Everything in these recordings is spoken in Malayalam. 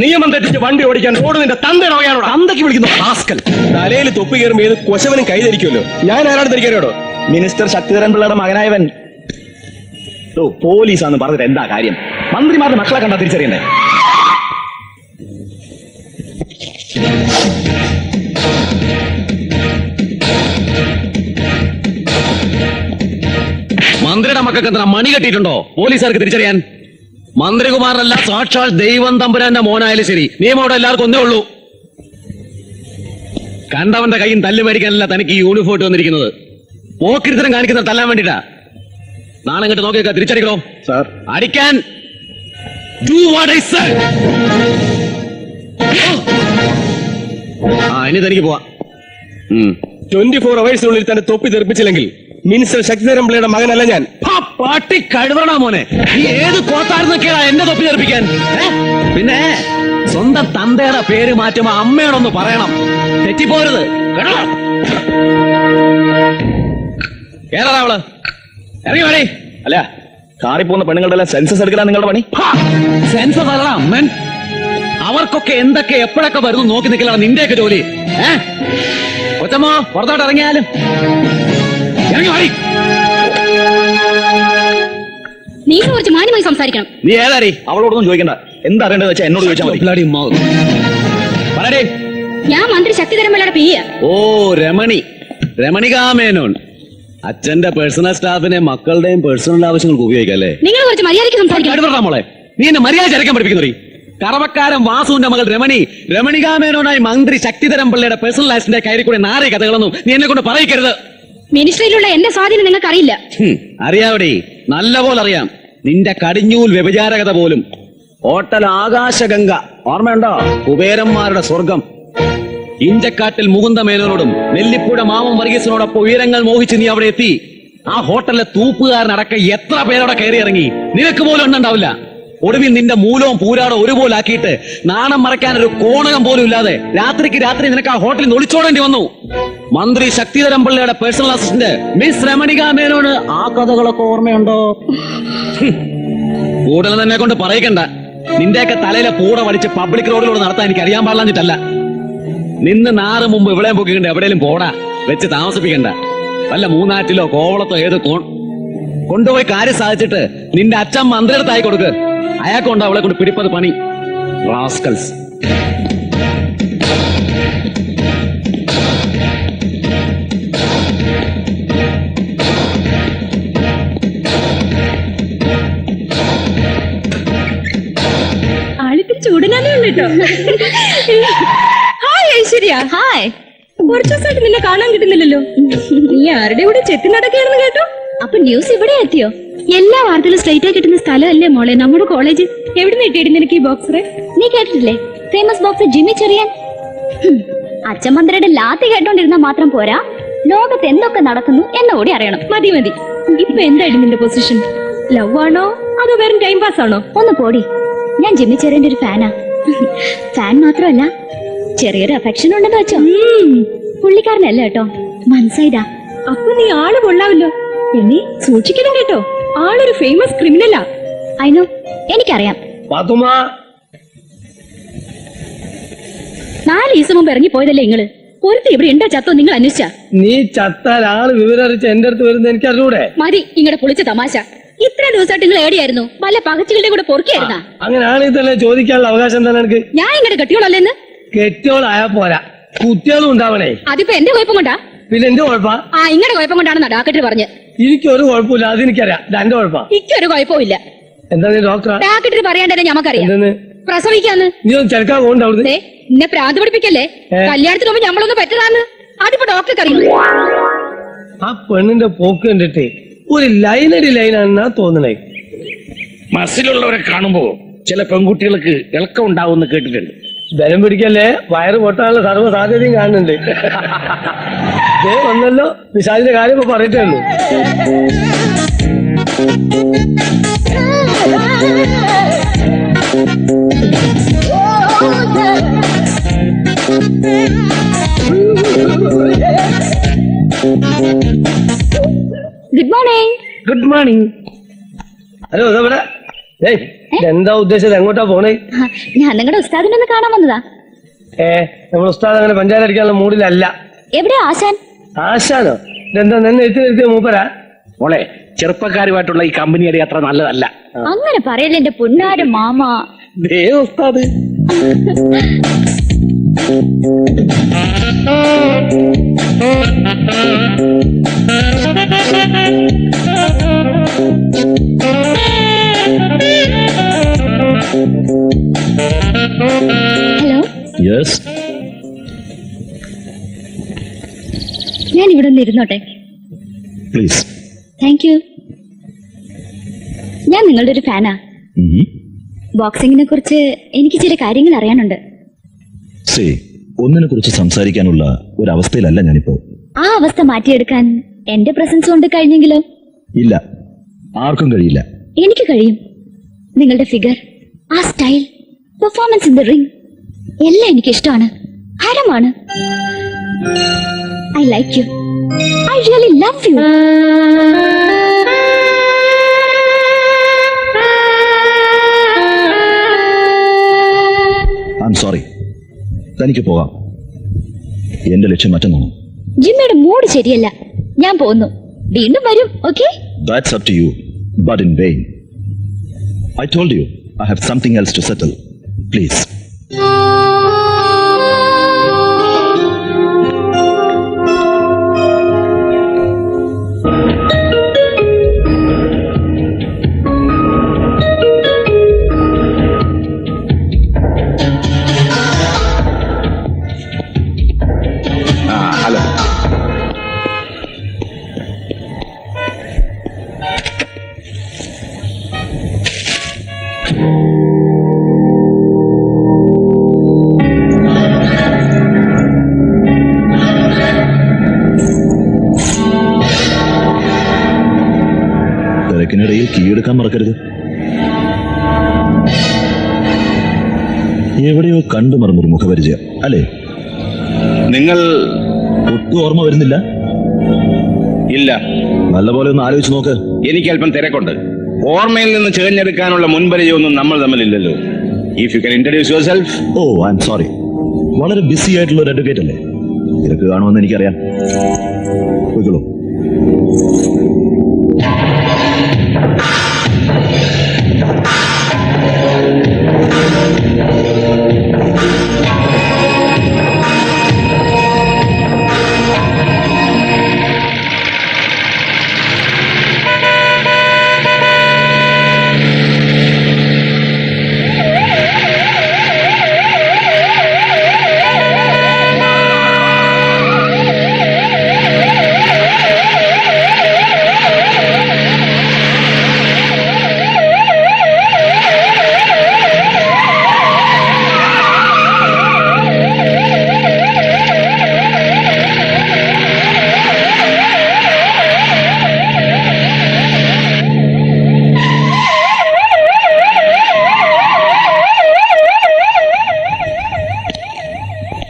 നിയമം തെറ്റിച്ച് വണ്ടി ഓടിക്കാൻ റോഡ് നിന്റെ തന്തയുടെ വകയാണോ? തന്തയ്ക്ക് വിളിക്കുന്നു ഹാസ്കൽ. തലയിൽ തൊപ്പി കയറുമ്പോൾ ഏത് കൊശവനും കൈ ഞാൻ ആരാണ് ധരിക്കാനോടോ? മിനിസ്റ്റർ ശക്തിധരൻ പിള്ളയുടെ മകനായവൻ പോലീസാന്ന് പറഞ്ഞിട്ട് എന്താ കാര്യം? മന്ത്രിമാരുടെ മക്കളെ കണ്ടാ തിരിച്ചറിയണ്ടേ? മന്ത്രിയുടെ മക്കൾക്ക് എന്താ മണി കെട്ടിയിട്ടുണ്ടോ പോലീസുകാർക്ക് തിരിച്ചറിയാൻ? മന്ത്രികുമാരനല്ല, സാക്ഷാൽ ദൈവം തമ്പുരാന്റെ മോനായാലും ശരി, നിയമം അവിടെ എല്ലാവർക്കും ഒന്നേ ഉള്ളൂ. കണ്ടവന്റെ കയ്യും തല്ല് മേടിക്കാനല്ല തനിക്ക് ഈ യൂണിഫോം ഇട്ട് വന്നിരിക്കുന്നത്. പോക്കിരിത്തരം കാണിക്കുന്ന തല്ലാൻ വേണ്ടിട്ടാ. നാളെ ഇങ്ങോട്ട് നോക്കിയേക്കാ, തിരിച്ചടിക്കണോ സാർ? അടിക്കാൻ. Do what I said. ഇനി തനിക്ക് പോവാ. 24 hours തന്നെ തൊപ്പി തെറിപ്പിച്ചില്ലെങ്കിൽ മിനിസ്റ്റർ ശക്തിധരൻ പിള്ളയുടെ മകനല്ല ഞാൻ. പാട്ടി കഴിവണ മോനെ, നീ ഏത് കോത്തായിരുന്നൊക്കെയാ എന്നെ തൊപ്പി തെറിപ്പിക്കാൻ? പിന്നെ സ്വന്തം തന്തയുടെ പേര് മാറ്റുമ്പോ അമ്മയോടൊന്ന് പറയണം, തെറ്റിപ്പോരുത് കേട്ടോ. ഏതാ അവള്? ഇറങ്ങി വേണേ. അല്ല, കാറി പോകുന്ന പെണ്ണുങ്ങളുടെ എല്ലാം സെൻസസ് എടുക്കലാ നിങ്ങളുടെ പണി? സെൻസസ് അല്ല അമ്മൻ, അവർക്കൊക്കെ എന്തൊക്കെ എപ്പോഴൊക്കെ വരുന്നു നോക്കി നിൽക്കലാണ് നിന്റെയൊക്കെ ജോലി. കൊച്ചമ്മോ, പുറത്തോട്ട് ഇറങ്ങിയാലും ഇറങ്ങി വാടി. നീ കുറച്ച് മാന്യമായി സംസാരിക്കണം. നീ ഏതാരി? അവളോടൊന്നും ചോദിക്കണ്ട. എന്താ അറിയേണ്ടത് വെച്ചാൽ എന്നോട് ചോദിച്ചാൽ മതി. ഞാൻ മന്ത്രി ശക്തിധരൻ പിള്ളയുടെ പിയ. ഓ, രമണികാമേനോൻ. അച്ഛന്റെ പേഴ്സണൽ സ്റ്റാഫിനെ മക്കളുടെയും പേഴ്സണൽ ആവശ്യങ്ങൾക്ക് ഉപയോഗിക്കല്ലേ? നിങ്ങൾ കുറച്ച് മര്യാദയ്ക്ക് സംസാരിക്കണം. മോളെ, നീ എന്നെ മര്യാദ ചരക്കാൻ പഠിപ്പിക്കുന്നറി. കറവക്കാരൻ വാസുവിന്റെ മകൾ രമണികാമേനോനായി മന്ത്രി ശക്തിധരൻ പിള്ളയുടെ പേഴ്സണൽ ആസിന്റെ കയറി കൂടെ നാരെ കഥകളൊന്നും നീ എന്നെ കൊണ്ട് പറയിക്കരുത്. മിനിസ്ട്രിയിലുള്ള എന്റെ സ്വാധീനം നിങ്ങൾക്ക് അറിയില്ല. അറിയാവടി, നല്ലപോലെ അറിയാം. നിന്റെ കടിഞ്ഞൂൽ വ്യഭിചാരകത പോലും. ഹോട്ടൽ ആകാശഗംഗ ഓർമ്മയുണ്ടോ? കുബേരന്മാരുടെ സ്വർഗം. ഇഞ്ചക്കാട്ടിൽ മുകുന്ദമേനോനോടും നെല്ലിപ്പുഴ മാമം വർഗീസിനോടൊപ്പം ഉയരങ്ങൾ മോഹിച്ച് നീ അവിടെ എത്തി. ആ ഹോട്ടലിലെ തൂപ്പുകാരനടക്കം എത്ര പേരോടെ കയറി ഇറങ്ങി, നിനക്ക് പോലും എണ്ണുണ്ടാവില്ല. ഒടുവിൽ നിന്റെ മൂലവും പൂരാടം ഒരുപോലെ ആക്കിയിട്ട് നാണം മറയ്ക്കാൻ ഒരു കോണകം പോലും ഇല്ലാതെ രാത്രിക്ക് രാത്രി നിനക്ക് ആ ഹോട്ടലിൽ ഒളിച്ചോടേണ്ടി വന്നു. മന്ത്രി ശക്തിധരൻ പിള്ളയുടെ പേഴ്സണൽ അസിസ്റ്റന്റ് മിസ് രമണികാമേനോന് ആ കഥകളൊക്കെ ഓർമ്മയുണ്ടോ? കൂടുതൽ തന്നെ കൊണ്ട് പറയിക്കണ്ട. നിന്റെയൊക്കെ തലയിലെ പൂട വലിച്ച് പബ്ലിക് റോഡിലൂടെ നടത്താൻ എനിക്ക് അറിയാൻ പാടില്ലാഞ്ഞിട്ടല്ല. നിന്ന് നാറ് മുമ്പ് ഇവിടെ പൊക്കിക്കണ്ട, എവിടെയും പോടാ വെച്ച് താമസിപ്പിക്കണ്ട. വല്ല മൂന്നാറ്റിലോ കോവളത്തോ ഏത് കൊണ്ടുപോയി കാര്യം സാധിച്ചിട്ട് നിന്റെ അച്ഛൻ മന്ത്രിയുടെ ആയി കൊടുക്ക്. അയാൾക്കുണ്ട് അവളെ കൊണ്ട് പിടിപ്പത് പണി. റാസ്കൽസ്. ആളിത്തിരി ചൂടനാനേ ഉള്ളൂ കേട്ടോ. ഹായ് ഐശ്വര്യ. ഹായ്. കുറച്ചു ദിവസമായിട്ട് നിന്നെ കാണാൻ കിട്ടുന്നില്ലല്ലോ. നീ ആരുടെ കൂടെ ചെത്തി നടക്കുകയാണെന്ന് കേട്ടോ. അപ്പൊ ന്യൂസ് ഇവിടെ എത്തിയോ? എല്ലാ വാർത്തകളും സ്ട്രൈറ്റ് ആയി കിട്ടുന്ന സ്ഥലമല്ലേ മോളെ നമ്മുടെ കോളേജ്. എവിടെ കിട്ടിയിട്ട് നിനക്ക് ഈ ബോക്സ്? നീ കേട്ടിട്ടില്ലേ ഫേമസ് ബോക്സ് ജിമ്മി ചെറിയാൻ? അച്ഛൻ മന്ത്രിയുടെ ലാത്തി കേട്ടോണ്ടിരുന്നാൽ മാത്രം പോരാ, ലോകത്ത് എന്തൊക്കെ നടക്കുന്നു എന്നുകൂടി അറിയണം. മതി മതി. ഇപ്പൊ എന്തായിരുന്നു നിന്റെ പൊസിഷൻ? ലവ് ആണോ അതോ വെറും ടൈം പാസ് ആണോ? ഒന്ന് പോടി. ഞാൻ ജിമ്മി ചെറിയന്റെ ഒരു ഫാനാ. ഫാൻ മാത്രമല്ല, ചെറിയൊരു അഫെക്ഷൻ ഉണ്ടെന്ന് വെച്ചോ. പുള്ളിക്കാരനല്ല കേട്ടോ, മനസ്സായതാ. അപ്പൊ നീ ആള് കൊള്ളാവല്ലോ. എന്നെ സൂക്ഷിക്കണം കേട്ടോ, ആളൊരു ഫേമസ് ക്രിമിനലാ. അയിനോ, എനിക്കറിയാം. 4 ദിവസം മുമ്പ് ഇറങ്ങി പോയതല്ലേ നിങ്ങള്? ഒരുത്തി ഇവിടെ ഉണ്ടോ ചത്തോ നിങ്ങൾ അന്വേഷിച്ച? നീ ചത്താൽ ആള് വിവരറിച്ച് എന്റെ അടുത്ത് വരുന്നത് എനിക്ക് അറിഞ്ഞൂടെ? മതി ഇങ്ങടെ പൊളിച്ച തമാശ. ഇത്ര ദിവസമായിട്ട് നിങ്ങൾ എവിടെയായിരുന്നു? വല്ല പകച്ചുകളുടെ കൂടെ പൊറുക്കിയായിരുന്നാ? അങ്ങനെയാണെങ്കിൽ തന്നെ ചോദിക്കാനുള്ള അവകാശം തന്നെ എനിക്ക്. ഞാൻ ഇങ്ങടെ കെട്ടിയോളല്ലേന്ന്? കെട്ടിയോളായാ പോരാ, കുട്ടികളും ഉണ്ടാവണേ. അതിപ്പോ എന്റെ കുഴപ്പം കൊണ്ടാ? പിന്നെ എന്റെ കുഴപ്പാ? ഇങ്ങടെ കുഴപ്പം കൊണ്ടാണെന്നാ ഡാക്ടർ പറഞ്ഞ്. എനിക്കൊരു കുഴപ്പമില്ല, അതെനിക്കറിയാം. എന്റെ കുഴപ്പാ? ഇക്കൊരു കുഴപ്പമില്ല. എന്താ ഡോക്ടർ? ഡാക്ടർ പറയാണ്ടേ ഞമ്മക്കറിയാം. പ്രസവിക്കാന്ന്. നീ ഒന്ന് ചെറുക്കാൻ പോകണ്ട അവിടുന്ന്. എന്നെ പ്രാന്ത് പഠിപ്പിക്കല്ലേ. കല്യാണത്തിന് മുമ്പ് ഞമ്മളൊന്ന് പറ്റതാന്ന് അതിപ്പോ ഡോക്ടർക്ക് അറിയും. ആ പെണ്ണിന്റെ പോക്ക് കണ്ടിട്ട് ഒരു ലൈനടി ലൈനാണെന്നാ തോന്നണേ. മസിലുള്ളവരെ കാണുമ്പോ ചില പെൺകുട്ടികൾക്ക് ഇളക്കം ഉണ്ടാവും കേട്ടിട്ടുണ്ട്. ബലം പിടിക്കല്ലേ, വയറ് പൊട്ടാനുള്ള സർവ്വ സാധ്യതയും കാണുന്നുണ്ട്. വന്നല്ലോ, പിശാചിന്റെ കാര്യം ഇപ്പൊ പറയട്ടേ ഉള്ളൂ. Good morning. Good morning. Hello, ഇതെവിടെ? എന്താ ഉദ്ദേശിച്ചത്? എങ്ങോട്ടാ പോണേ? ഞാൻ നിങ്ങളുടെ ഉസ്താദിനൊന്ന് കാണാൻ വന്നതാ. നമ്മൾ ഉസ്താദ് അങ്ങനെ പഞ്ചായത്ത് അടിക്കാനുള്ള മൂഡിലല്ല. എവിടെയാ ആശാൻ? ആശാനോ? ഇതെന്താ നിന്നെ എത്തി മൂപ്പരാ? മോളെ, ചെറുപ്പക്കാരുമായിട്ടുള്ള ഈ കമ്പനിയുടെ അത്ര നല്ലതല്ല. അങ്ങനെ പറയല്ലേ എന്റെ പൊന്നാര മാമ. ദേ ഉസ്താദ്. ഹലോ, യെസ്, ഞാൻ ഇവിടെ ഒന്ന് ഇരുന്നോട്ടെ? പ്ലീസ്. Thank you. ഞാൻ നിങ്ങളുടെ ഒരു ഫാനാ. ബോക്സിംഗിനെ കുറിച്ച് എനിക്ക് ചില കാര്യങ്ങൾ അറിയാനുണ്ട്. സേ, ഒന്നിനെ കുറിച്ച് സംസാരിക്കാനുള്ള ഒരു അവസ്ഥയിലല്ല ഞാനിപ്പോ. ആ അവസ്ഥ മാറ്റിയെടുക്കാൻ എന്റെ പ്രസൻസ് കൊണ്ട് കഴിഞ്ഞെങ്കിലോ? ഇല്ല, ആർക്കും കഴിയില്ല. എനിക്ക് കഴിയും. നിങ്ങളുടെ ഫിഗർ, ആ style, performance in the ring എല്ലാം എനിക്ക് ഇഷ്ടമാണ്, ഹരമാണ്. I like you. I really love you. I am sorry. തനിക്ക് പോകാം. എന്റെ ലക്ഷ്യം മറ്റൊന്നാണ്. ജിമ്മയുടെ മൂഡ് ശരിയല്ല. ഞാൻ പോകുന്നു. വീണ്ടും വരും. Okay? That's up to you, but in vain. I told you I have something else to settle. Please. Hello. തിരക്കിനിടയിൽ കീഴെടുക്കാൻ മറക്കരുത്. എവിടെയോ കണ്ടു മറന്നൊരു മുഖപരിചയം അല്ലേ? നിങ്ങൾ? ഒട്ടും ഓർമ്മ വരുന്നില്ല? ഇല്ല. നല്ലപോലെ ഒന്ന് ആലോചിച്ച് നോക്ക്. എനിക്ക് അല്പം തിരക്കുണ്ട്. ഓർമ്മയിൽ നിന്ന് ചേർന്നെടുക്കാനുള്ള മുൻപരിചയമൊന്നും നമ്മൾ തമ്മിലില്ലല്ലോ. If you can introduce yourself. Oh, I am sorry. വളരെ ബിസി ആയിട്ടുള്ള ഒരു അഡ്വക്കേറ്റ് അല്ലേ? തിരക്ക് കാണുമെന്ന് എനിക്കറിയാം. പോയിക്കോളൂ.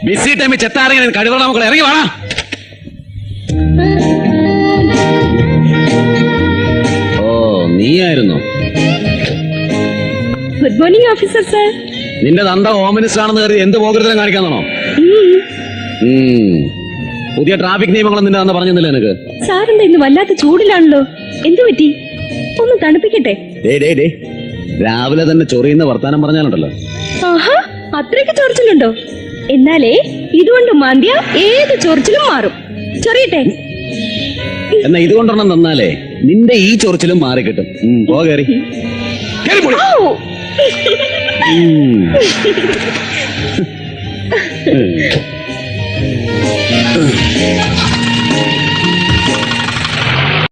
ബിസി ടൈമിൽ ചെത്താറിങ്ങനെ കഴിവുള്ള മക്കൾ ഇറങ്ങി വേണം. ഓ, നീയായിരുന്നു. Good morning officer sir. നിന്റെ തന്ത ഹോം മിനിസ്റ്റർ ആണെന്ന് കരുതി എന്ത് പോകരുതലും കാണിക്കാന്നാണോ? പുതിയ ട്രാഫിക് നിയമങ്ങളും നിന്റെ തന്ത പറഞ്ഞില്ല എനിക്ക്. സാറിന്റെ ഇന്ന് വല്ലാത്ത ചൂടിലാണല്ലോ. എന്തു പറ്റി? ഒന്ന് തണുപ്പിക്കട്ടെ? രാവിലെ തന്നെ ചൊറിയുന്ന വർത്താനം പറഞ്ഞാലുണ്ടല്ലോ. ആഹാ, അത്രയ്ക്ക് ചൊറിച്ചിലുണ്ടോ? എന്നാലേ ഇതുകൊണ്ട് മാന്തിയ ഏത് ചൊറിച്ചിലും മാറും. ചൊറിയട്ടെ? എന്നാ ഇതുകൊണ്ടൊരെണ്ണം തന്നാലേ നിന്റെ ഈ ചൊറിച്ചിലും മാറിക്കിട്ടും. പോ കയറി. ഔ!